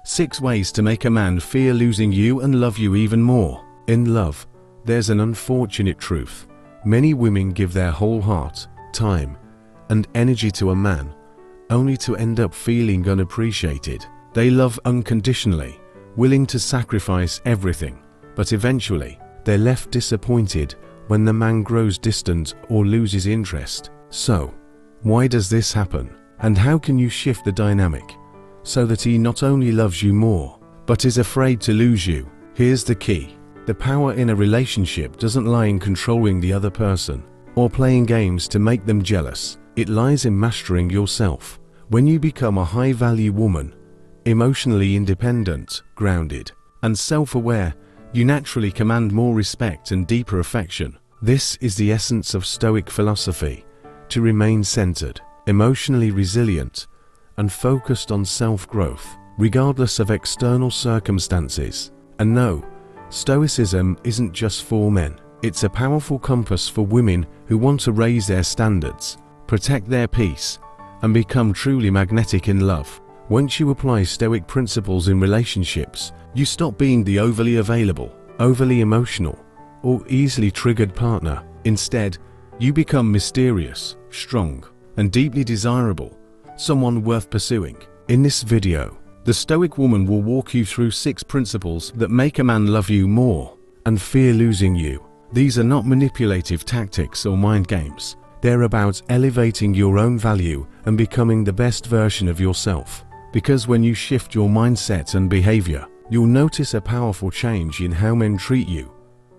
6 ways to make a man fear losing you and love you even more. In love, there's an unfortunate truth. Many women give their whole heart, time, and energy to a man, only to end up feeling unappreciated. They love unconditionally, willing to sacrifice everything, but eventually, they're left disappointed when the man grows distant or loses interest. So, why does this happen? And how can you shift the dynamic so that he not only loves you more, but is afraid to lose you? Here's the key. The power in a relationship doesn't lie in controlling the other person or playing games to make them jealous. It lies in mastering yourself. When you become a high-value woman, emotionally independent, grounded, and self-aware, you naturally command more respect and deeper affection. This is the essence of Stoic philosophy: to remain centered, emotionally resilient, and focused on self-growth, regardless of external circumstances. And no, Stoicism isn't just for men. It's a powerful compass for women who want to raise their standards, protect their peace, and become truly magnetic in love. Once you apply Stoic principles in relationships, you stop being the overly available, overly emotional, or easily triggered partner. Instead, you become mysterious, strong, and deeply desirable, someone worth pursuing. In this video, the Stoic Woman will walk you through 6 principles that make a man love you more and fear losing you. These are not manipulative tactics or mind games. They're about elevating your own value and becoming the best version of yourself. Because when you shift your mindset and behavior, you'll notice a powerful change in how men treat you,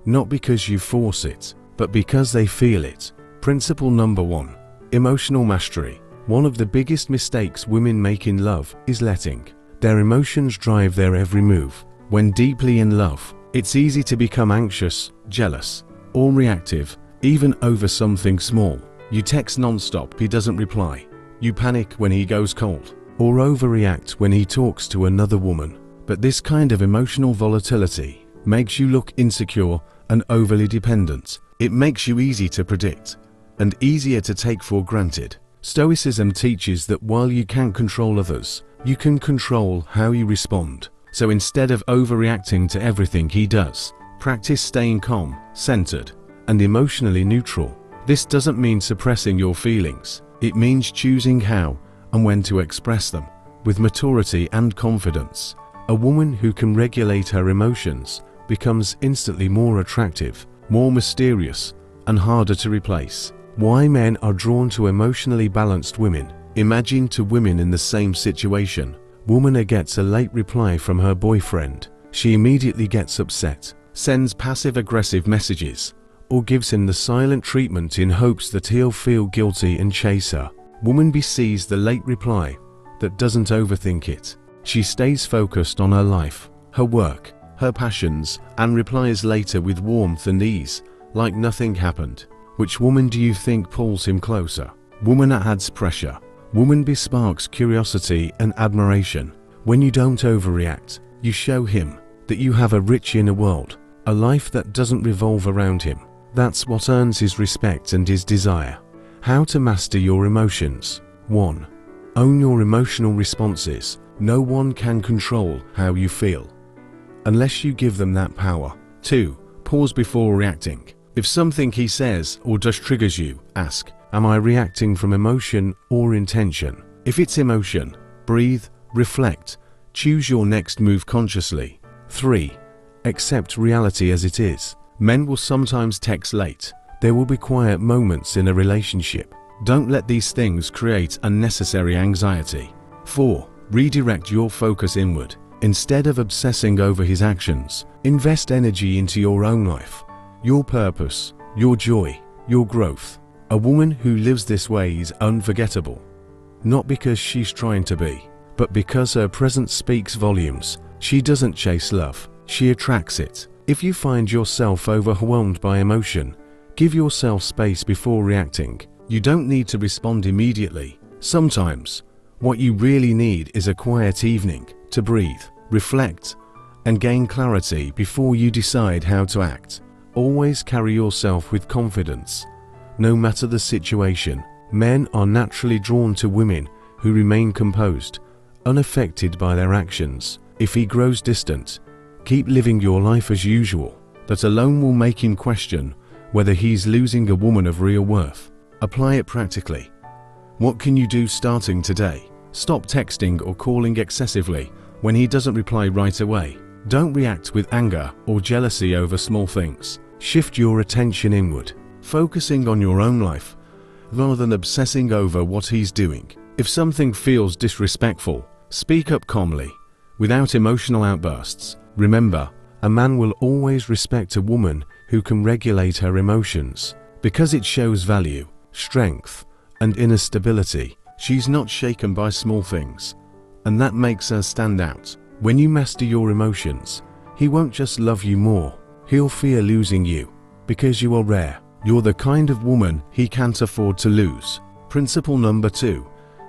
not because you force it, but because they feel it. Principle number 1. Emotional mastery. One of the biggest mistakes women make in love is letting their emotions drive their every move. When deeply in love, it's easy to become anxious, jealous, or reactive, even over something small. You text non-stop, he doesn't reply. You panic when he goes cold, or overreact when he talks to another woman. But this kind of emotional volatility makes you look insecure and overly dependent. It makes you easy to predict and easier to take for granted. Stoicism teaches that while you can't control others, you can control how you respond. So instead of overreacting to everything he does, practice staying calm, centered, and emotionally neutral. This doesn't mean suppressing your feelings. It means choosing how and when to express them with maturity and confidence. A woman who can regulate her emotions becomes instantly more attractive, more mysterious, and harder to replace. Why men are drawn to emotionally balanced women. Imagine 2 women in the same situation. Woman A gets a late reply from her boyfriend. She immediately gets upset, sends passive-aggressive messages, or gives him the silent treatment in hopes that he'll feel guilty and chase her. Woman B sees the late reply, but doesn't overthink it. She stays focused on her life, her work, her passions, and replies later with warmth and ease, like nothing happened. Which woman do you think pulls him closer? Woman A adds pressure. Woman B sparks curiosity and admiration. When you don't overreact, you show him that you have a rich inner world, a life that doesn't revolve around him. That's what earns his respect and his desire. How to master your emotions. 1. Own your emotional responses. No one can control how you feel unless you give them that power. 2. Pause before reacting. If something he says or does triggers you, ask, am I reacting from emotion or intention? If it's emotion, breathe, reflect, choose your next move consciously. 3. Accept reality as it is. Men will sometimes text late. There will be quiet moments in a relationship. Don't let these things create unnecessary anxiety. 4. Redirect your focus inward. Instead of obsessing over his actions, invest energy into your own life, your purpose, your joy, your growth. A woman who lives this way is unforgettable. Not because she's trying to be, but because her presence speaks volumes. She doesn't chase love, she attracts it. If you find yourself overwhelmed by emotion, give yourself space before reacting. You don't need to respond immediately. Sometimes, what you really need is a quiet evening to breathe, reflect, and gain clarity before you decide how to act. Always carry yourself with confidence, no matter the situation. Men are naturally drawn to women who remain composed, unaffected by their actions. If he grows distant, keep living your life as usual. That alone will make him question whether he's losing a woman of real worth. Apply it practically. What can you do starting today? Stop texting or calling excessively when he doesn't reply right away. Don't react with anger or jealousy over small things. Shift your attention inward, focusing on your own life rather than obsessing over what he's doing. If something feels disrespectful, speak up calmly, without emotional outbursts. Remember, a man will always respect a woman who can regulate her emotions, because it shows value, strength, and inner stability. She's not shaken by small things, and that makes her stand out. When you master your emotions, he won't just love you more, he'll fear losing you, because you are rare. You're the kind of woman he can't afford to lose. Principle number 2.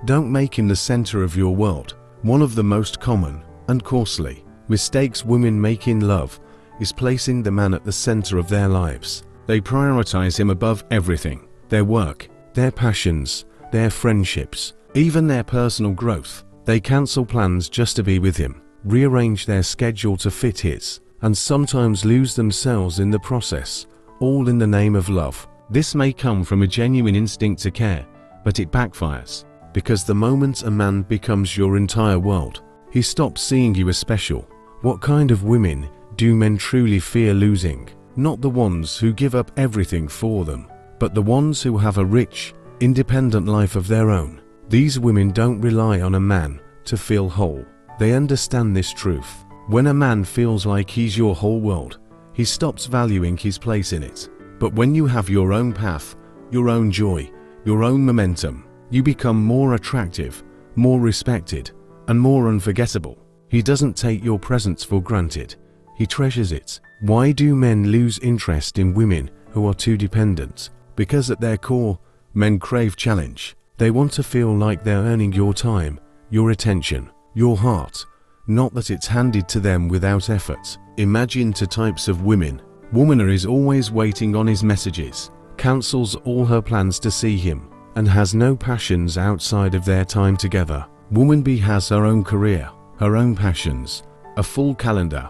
Don't make him the center of your world. One of the most common and costly mistakes women make in love is placing the man at the center of their lives. They prioritize him above everything: their work, their passions, their friendships, even their personal growth. They cancel plans just to be with him, rearrange their schedule to fit his, and sometimes lose themselves in the process, all in the name of love. This may come from a genuine instinct to care, but it backfires, because the moment a man becomes your entire world, he stops seeing you as special. What kind of women do men truly fear losing? Not the ones who give up everything for them, but the ones who have a rich, independent life of their own. These women don't rely on a man to feel whole. They understand this truth. When a man feels like he's your whole world, he stops valuing his place in it. But when you have your own path, your own joy, your own momentum, you become more attractive, more respected, and more unforgettable. He doesn't take your presence for granted. He treasures it. Why do men lose interest in women who are too dependent? Because at their core, men crave challenge. They want to feel like they're earning your time, your attention, your heart, not that it's handed to them without effort. Imagine 2 types of women. Woman A is always waiting on his messages, cancels all her plans to see him, and has no passions outside of their time together. Woman B has her own career, her own passions, a full calendar,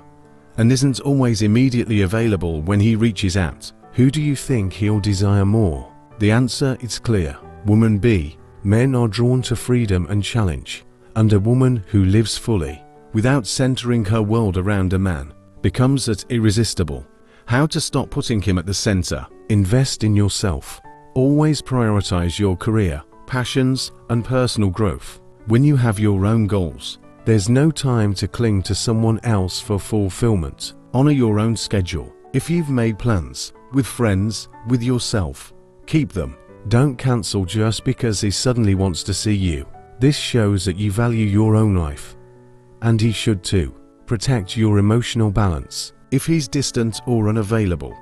and isn't always immediately available when he reaches out. Who do you think he'll desire more? The answer is clear: Woman B. Men are drawn to freedom and challenge, and a woman who lives fully, without centering her world around a man, becomes irresistible. How to stop putting him at the center? Invest in yourself. Always prioritize your career, passions, and personal growth. When you have your own goals, there's no time to cling to someone else for fulfillment. Honor your own schedule. If you've made plans, with friends, with yourself, keep them. Don't cancel just because he suddenly wants to see you. This shows that you value your own life, and he should too. Protect your emotional balance. If he's distant or unavailable,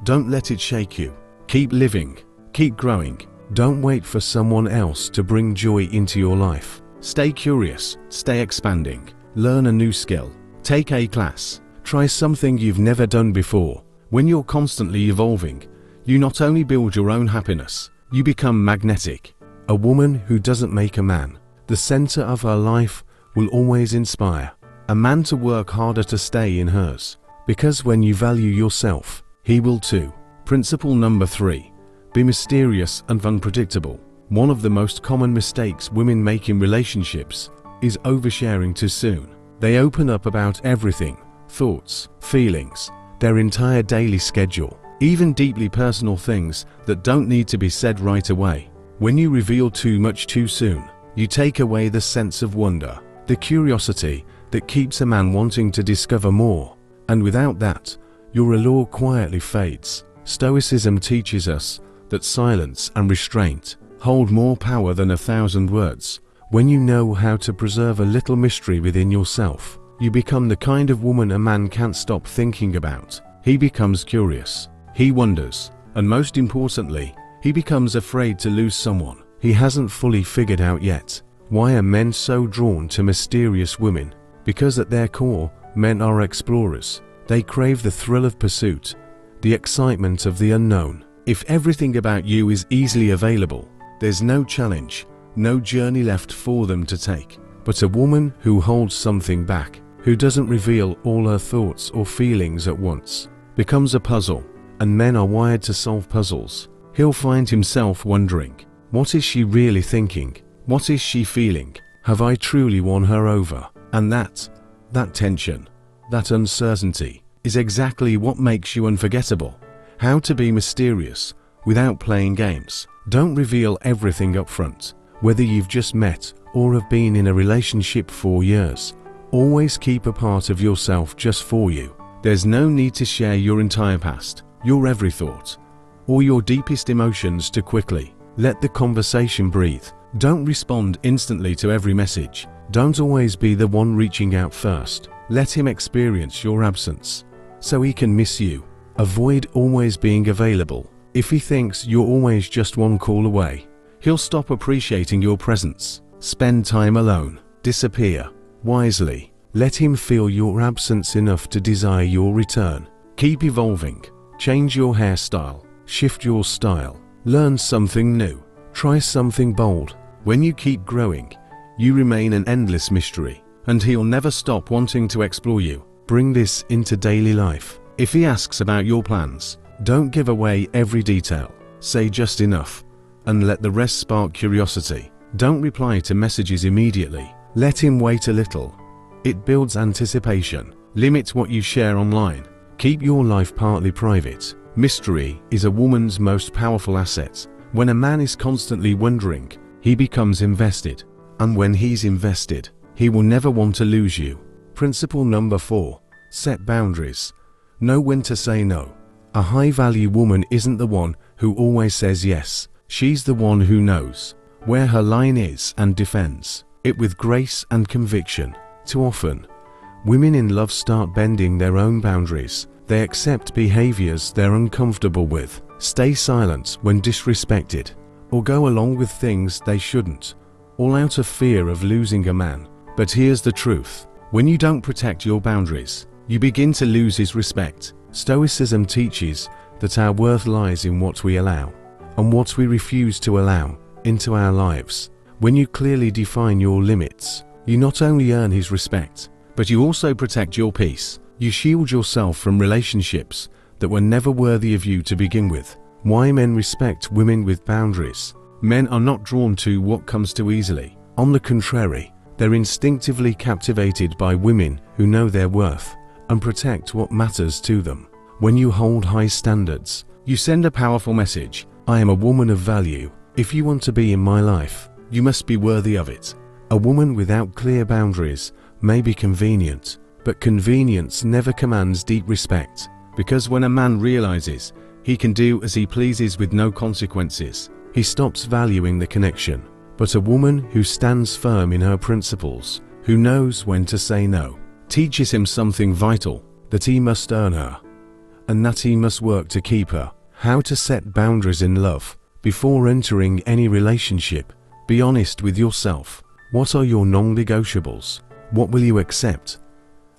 don't let it shake you. Keep living, keep growing. Don't wait for someone else to bring joy into your life. Stay curious, stay expanding. Learn a new skill. Take a class. Try something you've never done before. When you're constantly evolving, you not only build your own happiness, you become magnetic. A woman who doesn't make a man the center of her life will always inspire a man to work harder to stay in hers, because when you value yourself, he will too. Principle number 3. Be mysterious and unpredictable. One of the most common mistakes women make in relationships is oversharing too soon. They open up about everything: thoughts, feelings, their entire daily schedule, even deeply personal things that don't need to be said right away. When you reveal too much too soon, you take away the sense of wonder, the curiosity that keeps a man wanting to discover more. And without that, your allure quietly fades. Stoicism teaches us that silence and restraint hold more power than 1,000 words. When you know how to preserve a little mystery within yourself, you become the kind of woman a man can't stop thinking about. He becomes curious, he wonders, and most importantly, he becomes afraid to lose someone he hasn't fully figured out yet. Why are men so drawn to mysterious women? Because at their core, men are explorers. They crave the thrill of pursuit, the excitement of the unknown. If everything about you is easily available, there's no challenge, no journey left for them to take. But a woman who holds something back, who doesn't reveal all her thoughts or feelings at once becomes a puzzle, and men are wired to solve puzzles. He'll find himself wondering, what is she really thinking? What is she feeling? Have I truly won her over? And that tension, that uncertainty, is exactly what makes you unforgettable. How to be mysterious without playing games. Don't reveal everything up front, whether you've just met or have been in a relationship for years. Always keep a part of yourself just for you. There's no need to share your entire past, your every thought, or your deepest emotions too quickly. Let the conversation breathe. Don't respond instantly to every message. Don't always be the one reaching out first. Let him experience your absence, so he can miss you. Avoid always being available. If he thinks you're always just one call away, he'll stop appreciating your presence. Spend time alone. Disappear wisely. Let him feel your absence enough to desire your return. Keep evolving. Change your hairstyle. Shift your style. Learn something new. Try something bold. When you keep growing, you remain an endless mystery, and he'll never stop wanting to explore you. Bring this into daily life. If he asks about your plans, don't give away every detail. Say just enough, and let the rest spark curiosity. Don't reply to messages immediately. Let him wait a little. It builds anticipation. Limit what you share online. Keep your life partly private. Mystery is a woman's most powerful asset. When a man is constantly wondering, he becomes invested. And when he's invested, he will never want to lose you. Principle number 4. Set boundaries. Know when to say no. A high-value woman isn't the one who always says yes. She's the one who knows where her line is and defends it with grace and conviction. Too often, women in love start bending their own boundaries. They accept behaviors they're uncomfortable with, stay silent when disrespected, or go along with things they shouldn't, all out of fear of losing a man. But here's the truth. When you don't protect your boundaries, you begin to lose his respect. Stoicism teaches that our worth lies in what we allow and what we refuse to allow into our lives. When you clearly define your limits, you not only earn his respect, but you also protect your peace. You shield yourself from relationships that were never worthy of you to begin with. Why men respect women with boundaries. Men are not drawn to what comes too easily. On the contrary, they're instinctively captivated by women who know their worth and protect what matters to them. When you hold high standards, you send a powerful message. I am a woman of value. If you want to be in my life, you must be worthy of it. A woman without clear boundaries may be convenient, but convenience never commands deep respect, because when a man realizes he can do as he pleases with no consequences, he stops valuing the connection. But a woman who stands firm in her principles, who knows when to say no, teaches him something vital, that he must earn her, and that he must work to keep her. How to set boundaries in love. Before entering any relationship, be honest with yourself. What are your non-negotiables? What will you accept?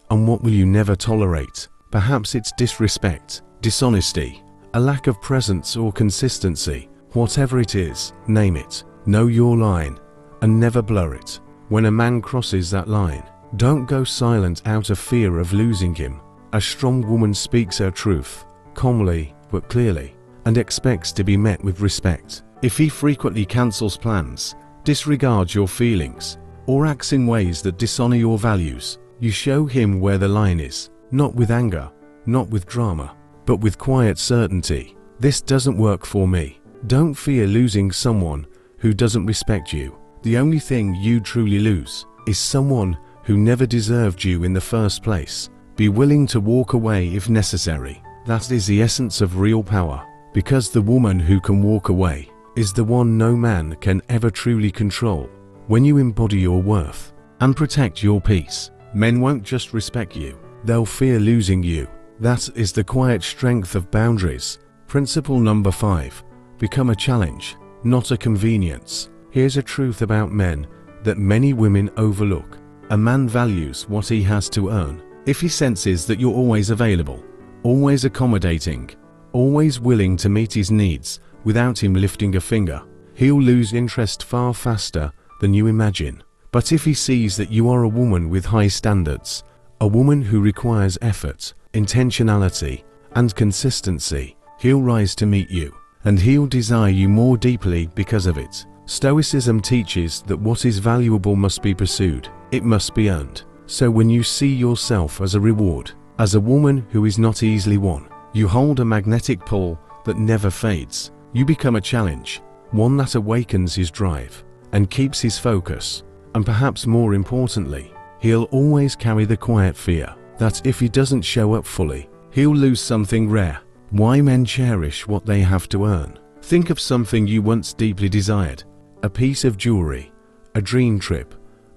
And what will you never tolerate? Perhaps it's disrespect, dishonesty, a lack of presence or consistency. Whatever it is, name it. Know your line and never blur it. When a man crosses that line, don't go silent out of fear of losing him. A strong woman speaks her truth, calmly but clearly, and expects to be met with respect. If he frequently cancels plans, disregards your feelings, or acts in ways that dishonor your values, you show him where the line is. Not with anger, not with drama, but with quiet certainty. This doesn't work for me. Don't fear losing someone who doesn't respect you. The only thing you truly lose is someone who never deserved you in the first place. Be willing to walk away if necessary. That is the essence of real power, because the woman who can walk away is the one no man can ever truly control. When you embody your worth and protect your peace, men won't just respect you, they'll fear losing you. That is the quiet strength of boundaries. Principle number 5. Become a challenge, not a convenience. Here's a truth about men that many women overlook. A man values what he has to earn. If he senses that you're always available, always accommodating, always willing to meet his needs without him lifting a finger, he'll lose interest far faster than you imagine. But if he sees that you are a woman with high standards, A woman who requires effort, intentionality, and consistency. He'll rise to meet you, and he'll desire you more deeply because of it. Stoicism teaches that what is valuable must be pursued. It must be earned. So when you see yourself as a reward, as a woman who is not easily won, you hold a magnetic pull that never fades. You become a challenge, one that awakens his drive and keeps his focus. And perhaps more importantly, he'll always carry the quiet fear that if he doesn't show up fully, he'll lose something rare. Why men cherish what they have to earn. Think of something you once deeply desired. A piece of jewelry, a dream trip,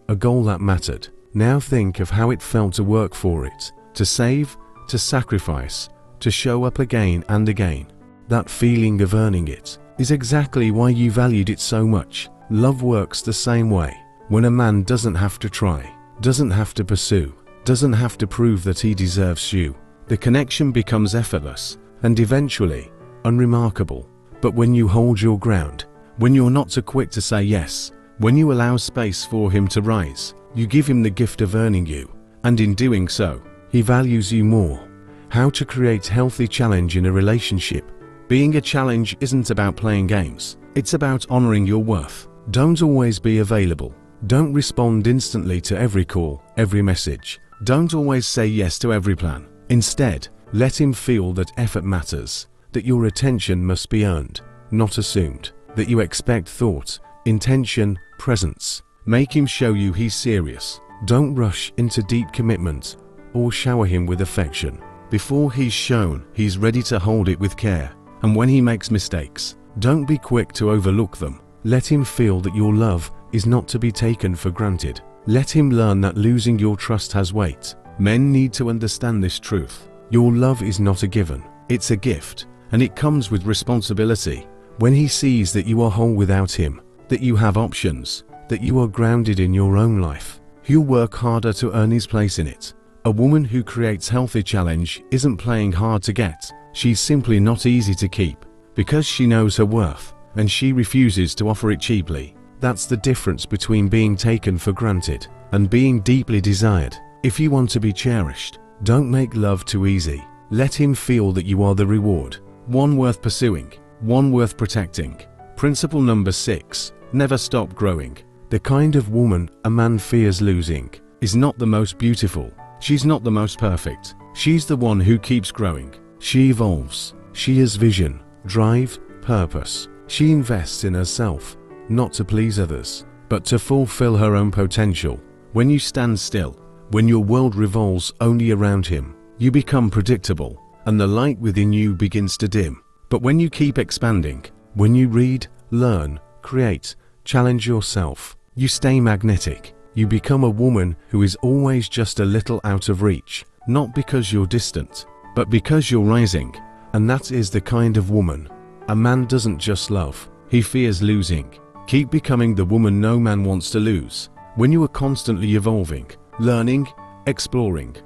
a goal that mattered. Now think of how it felt to work for it, to save, to sacrifice, to show up again and again. That feeling of earning it is exactly why you valued it so much. Love works the same way. When a man doesn't have to try, doesn't have to pursue, doesn't have to prove that he deserves you, the connection becomes effortless and eventually unremarkable. But when you hold your ground, when you're not too quick to say yes, when you allow space for him to rise, you give him the gift of earning you, and in doing so, he values you more. How to create healthy challenge in a relationship. Being a challenge isn't about playing games, it's about honoring your worth. Don't always be available. Don't respond instantly to every call, every message. Don't always say yes to every plan. Instead, let him feel that effort matters, that your attention must be earned, not assumed, that you expect thought, intention, presence. Make him show you he's serious. Don't rush into deep commitment or shower him with affection. Before he's shown, he's ready to hold it with care. And when he makes mistakes, don't be quick to overlook them. Let him feel that your love is not to be taken for granted. Let him learn that losing your trust has weight. Men need to understand this truth. Your love is not a given, it's a gift, and it comes with responsibility. When he sees that you are whole without him, that you have options, that you are grounded in your own life, he'll work harder to earn his place in it. A woman who creates healthy challenge isn't playing hard to get. She's simply not easy to keep, because she knows her worth, and she refuses to offer it cheaply. That's the difference between being taken for granted and being deeply desired. If you want to be cherished, don't make love too easy. Let him feel that you are the reward, one worth pursuing, one worth protecting. Principle number 6, never stop growing. The kind of woman a man fears losing is not the most beautiful. She's not the most perfect. She's the one who keeps growing. She evolves. She has vision, drive, purpose. She invests in herself, not to please others, but to fulfill her own potential. When you stand still, when your world revolves only around him, you become predictable, and the light within you begins to dim. But when you keep expanding, when you read, learn, create, challenge yourself, you stay magnetic. You become a woman who is always just a little out of reach, not because you're distant, but because you're rising. And that is the kind of woman a man doesn't just love, he fears losing. Keep becoming the woman no man wants to lose. When you are constantly evolving, learning, exploring,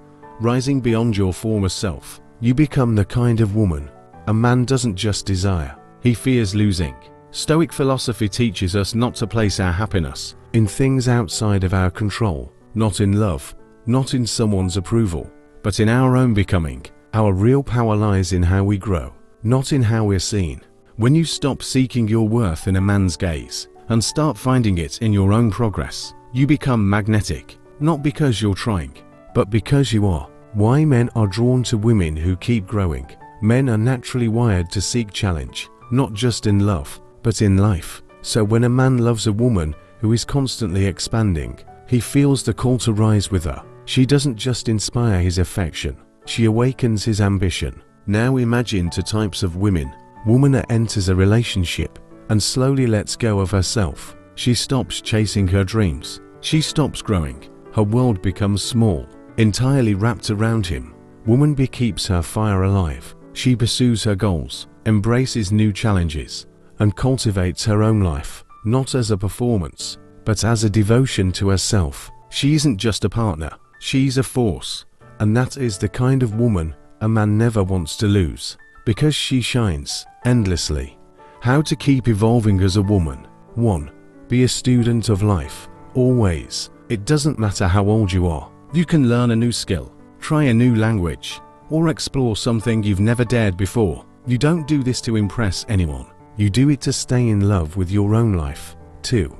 rising beyond your former self, you become the kind of woman a man doesn't just desire, he fears losing. Stoic philosophy teaches us not to place our happiness in things outside of our control, not in love, not in someone's approval, but in our own becoming. Our real power lies in how we grow, not in how we're seen. When you stop seeking your worth in a man's gaze and start finding it in your own progress, you become magnetic, not because you're trying, but because you are. Why men are drawn to women who keep growing. Men are naturally wired to seek challenge, not just in love, but in life. So when a man loves a woman who is constantly expanding, he feels the call to rise with her. She doesn't just inspire his affection, she awakens his ambition. Now imagine two types of women. Woman that enters a relationship and slowly lets go of herself. She stops chasing her dreams. She stops growing. Her world becomes small, entirely wrapped around him. Woman keeps her fire alive. She pursues her goals, embraces new challenges, and cultivates her own life, not as a performance, but as a devotion to herself. She isn't just a partner, she's a force. And that is the kind of woman a man never wants to lose, because she shines endlessly. How to keep evolving as a woman. 1. Be a student of life. Always. It doesn't matter how old you are, You can learn a new skill, try a new language, or explore something you've never dared before. You don't do this to impress anyone. You do it to stay in love with your own life. 2.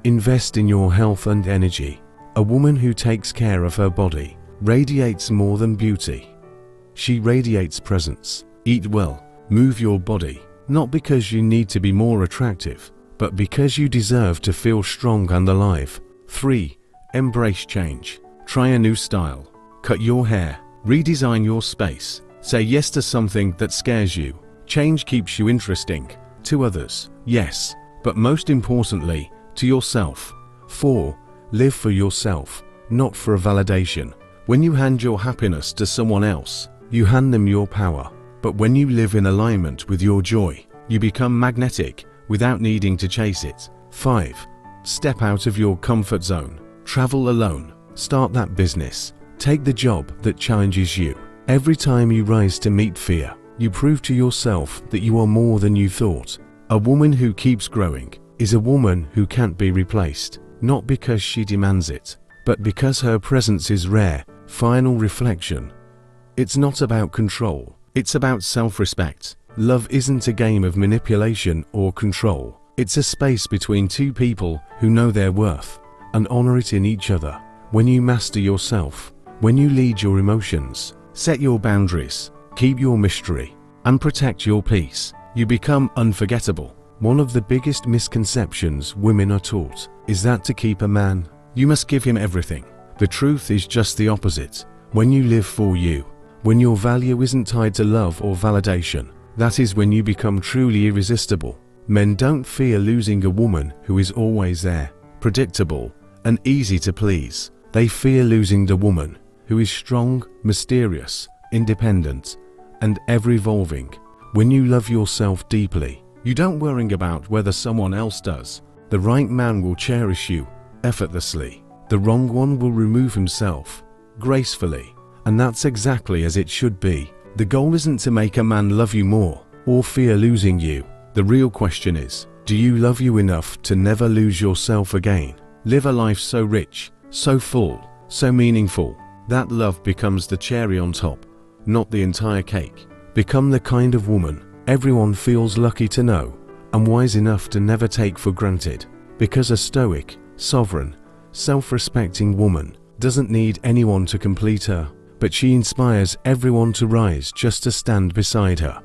Invest in your health and energy. A woman who takes care of her body radiates more than beauty. She radiates presence. Eat well, move your body, not because you need to be more attractive, but because you deserve to feel strong and alive. 3. Embrace change. Try a new style. Cut your hair, redesign your space. Say yes to something that scares you. Change keeps you interesting to others, yes, but most importantly, to yourself. 4. Live for yourself, not for a validation. When you hand your happiness to someone else, you hand them your power. But when you live in alignment with your joy, you become magnetic without needing to chase it. 5. Step out of your comfort zone. Travel alone. Start that business. Take the job that challenges you. Every time you rise to meet fear, you prove to yourself that you are more than you thought. A woman who keeps growing is a woman who can't be replaced, not because she demands it, but because her presence is rare. Final reflection. It's not about control, it's about self-respect. Love isn't a game of manipulation or control. It's a space between two people who know their worth and honor it in each other. When you master yourself, when you lead your emotions, set your boundaries, keep your mystery, and protect your peace, you become unforgettable. One of the biggest misconceptions women are taught is that to keep a man, you must give him everything. The truth is just the opposite. When you live for you, when your value isn't tied to love or validation, that is when you become truly irresistible. Men don't fear losing a woman who is always there, predictable, and easy to please. They fear losing the woman who is strong, mysterious, independent, and ever-evolving. When you love yourself deeply, you don't worry about whether someone else does. The right man will cherish you effortlessly. The wrong one will remove himself gracefully. And that's exactly as it should be. The goal isn't to make a man love you more or fear losing you. The real question is, do you love you enough to never lose yourself again? Live a life so rich, so full, so meaningful, that love becomes the cherry on top, not the entire cake. Become the kind of woman everyone feels lucky to know and wise enough to never take for granted. Because a stoic, sovereign, self-respecting woman doesn't need anyone to complete her, but she inspires everyone to rise just to stand beside her.